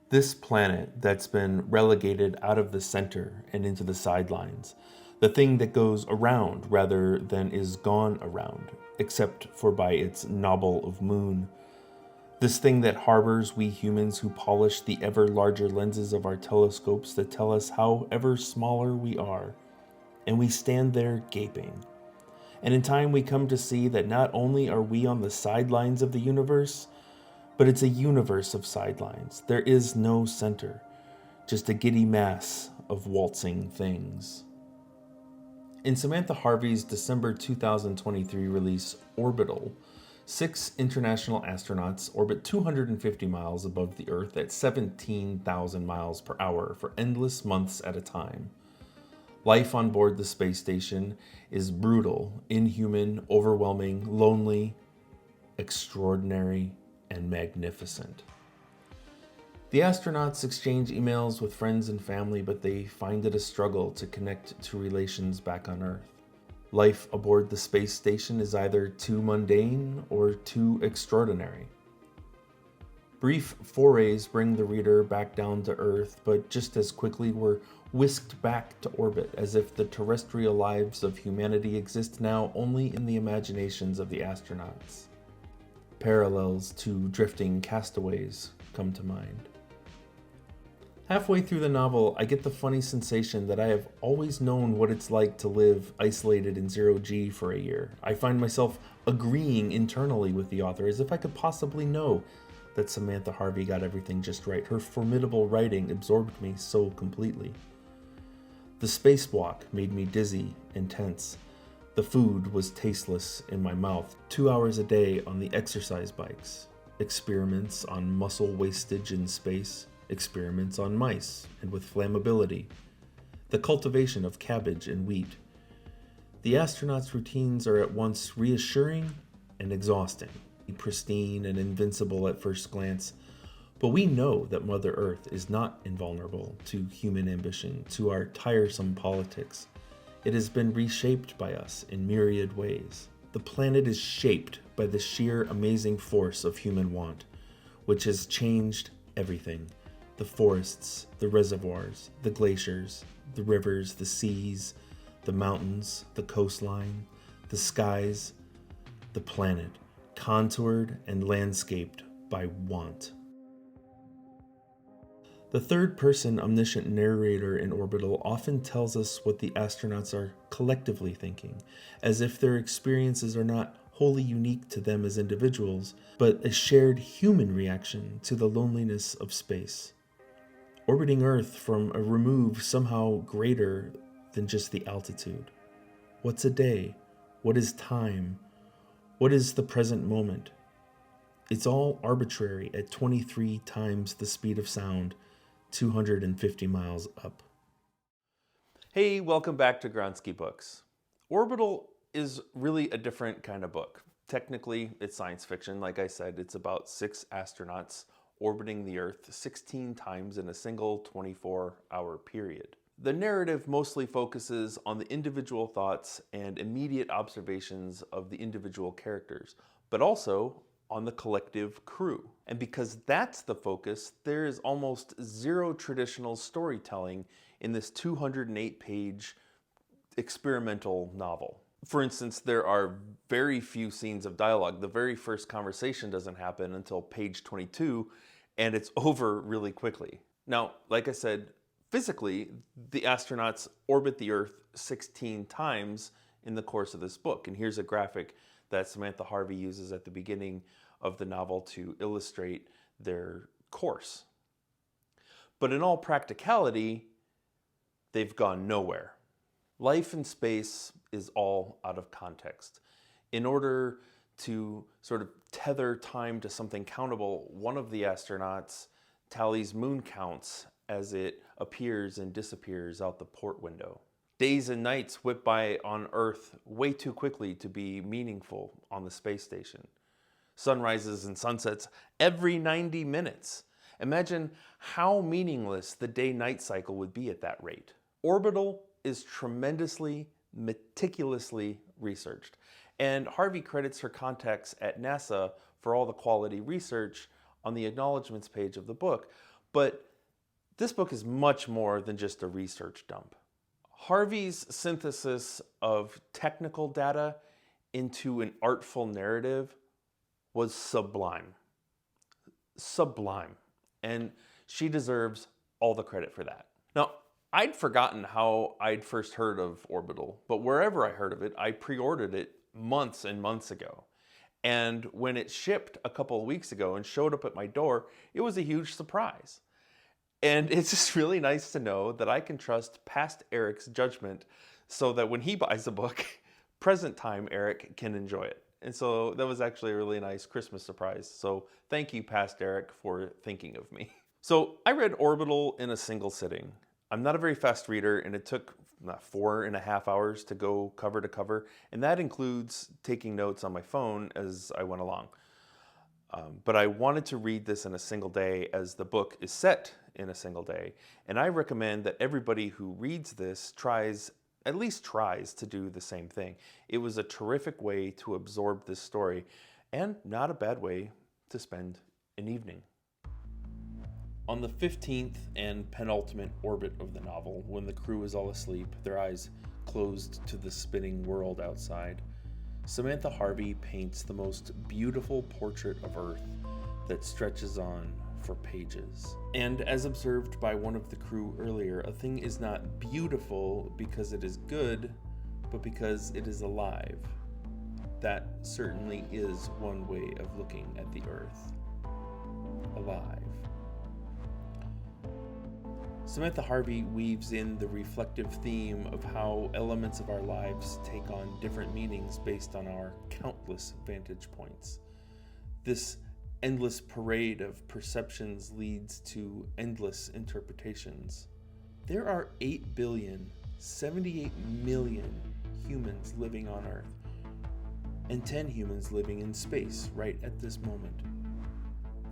This planet that's been relegated out of the center and into the sidelines, the thing that goes around rather than is gone around, except for by its knobble of moon. This thing that harbors we humans who polish the ever larger lenses of our telescopes that tell us how ever smaller we are, and we stand there gaping. And in time we come to see that not only are we on the sidelines of the universe, but it's a universe of sidelines. There is no center, just a giddy mass of waltzing things. In Samantha Harvey's December 2023 release, Orbital, 6 international astronauts orbit 250 miles above the Earth at 17,000 miles per hour for endless months at a time. Life on board the space station is brutal, inhuman, overwhelming, lonely, extraordinary, and magnificent. The astronauts exchange emails with friends and family, but they find it a struggle to connect to relations back on Earth. Life aboard the space station is either too mundane or too extraordinary. Brief forays bring the reader back down to Earth, but just as quickly we're whisked back to orbit, as if the terrestrial lives of humanity exist now only in the imaginations of the astronauts. Parallels to drifting castaways come to mind. Halfway through the novel, I get the funny sensation that I have always known what it's like to live isolated in zero-G for a year. I find myself agreeing internally with the author as if I could possibly know that Samantha Harvey got everything just right. Her formidable writing absorbed me so completely. The spacewalk made me dizzy and tense. The food was tasteless in my mouth. 2 hours a day on the exercise bikes. Experiments on muscle wastage in space. Experiments on mice and with flammability. The cultivation of cabbage and wheat. The astronauts' routines are at once reassuring and exhausting. Pristine and invincible at first glance. But we know that Mother Earth is not invulnerable to human ambition, to our tiresome politics. It has been reshaped by us in myriad ways. The planet is shaped by the sheer amazing force of human want, which has changed everything. The forests, the reservoirs, the glaciers, the rivers, the seas, the mountains, the coastline, the skies, the planet, contoured and landscaped by want. The third-person omniscient narrator in Orbital often tells us what the astronauts are collectively thinking, as if their experiences are not wholly unique to them as individuals, but a shared human reaction to the loneliness of space. Orbiting Earth from a remove somehow greater than just the altitude. What's a day? What is time? What is the present moment? It's all arbitrary at 23 times the speed of sound, 250 miles up. Hey, welcome back to Gronsky Books. Orbital is really a different kind of book. Technically, it's science fiction. Like I said, it's about 6 astronauts orbiting the Earth 16 times in a single 24-hour period. The narrative mostly focuses on the individual thoughts and immediate observations of the individual characters, but also on the collective crew. And because that's the focus, there is almost zero traditional storytelling in this 208-page experimental novel. For instance, there are very few scenes of dialogue. The very first conversation doesn't happen until page 22, and it's over really quickly. Now, like I said, physically, the astronauts orbit the Earth 16 times in the course of this book. And here's a graphic that Samantha Harvey uses at the beginning of the novel to illustrate their course. But in all practicality, they've gone nowhere. Life in space is all out of context. In order to sort of tether time to something countable, one of the astronauts tallies moon counts as it appears and disappears out the port window. Days and nights whip by on Earth way too quickly to be meaningful on the space station. Sunrises and sunsets every 90 minutes. Imagine how meaningless the day-night cycle would be at that rate. Orbital is tremendously, meticulously researched, and Harvey credits her contacts at NASA for all the quality research on the acknowledgments page of the book. But this book is much more than just a research dump. Harvey's synthesis of technical data into an artful narrative was sublime. Sublime. And she deserves all the credit for that. Now, I'd forgotten how I'd first heard of Orbital, but wherever I heard of it, I pre-ordered it months and months ago. And when it shipped a couple of weeks ago and showed up at my door, it was a huge surprise. And it's just really nice to know that I can trust past Eric's judgment so that when he buys a book, present time Eric can enjoy it. And so that was actually a really nice Christmas surprise. So thank you, past Eric, for thinking of me. So I read Orbital in a single sitting. I'm not a very fast reader, and it took 4.5 hours to go cover to cover, and that includes taking notes on my phone as I went along. But I wanted to read this in a single day as the book is set in a single day, and I recommend that everybody who reads this at least tries to do the same thing. It was a terrific way to absorb this story, and not a bad way to spend an evening. On the 15th and penultimate orbit of the novel, when the crew is all asleep, their eyes closed to the spinning world outside, Samantha Harvey paints the most beautiful portrait of Earth that stretches on for pages. And as observed by one of the crew earlier, a thing is not beautiful because it is good, but because it is alive. That certainly is one way of looking at the Earth. Alive. Samantha Harvey weaves in the reflective theme of how elements of our lives take on different meanings based on our countless vantage points. This endless parade of perceptions leads to endless interpretations. There are 8,078,000,000 humans living on Earth, and 10 humans living in space right at this moment.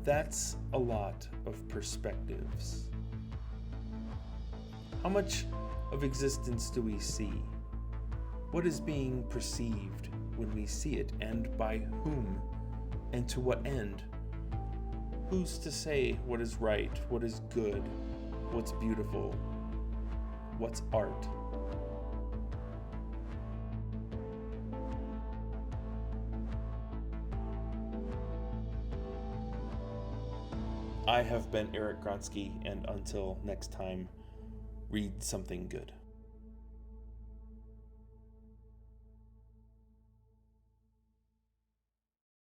That's a lot of perspectives. How much of existence do we see? What is being perceived when we see it, and by whom, and to what end? Who's to say what is right, what is good, what's beautiful, what's art? I have been Eric Gronsky, and until next time, read something good.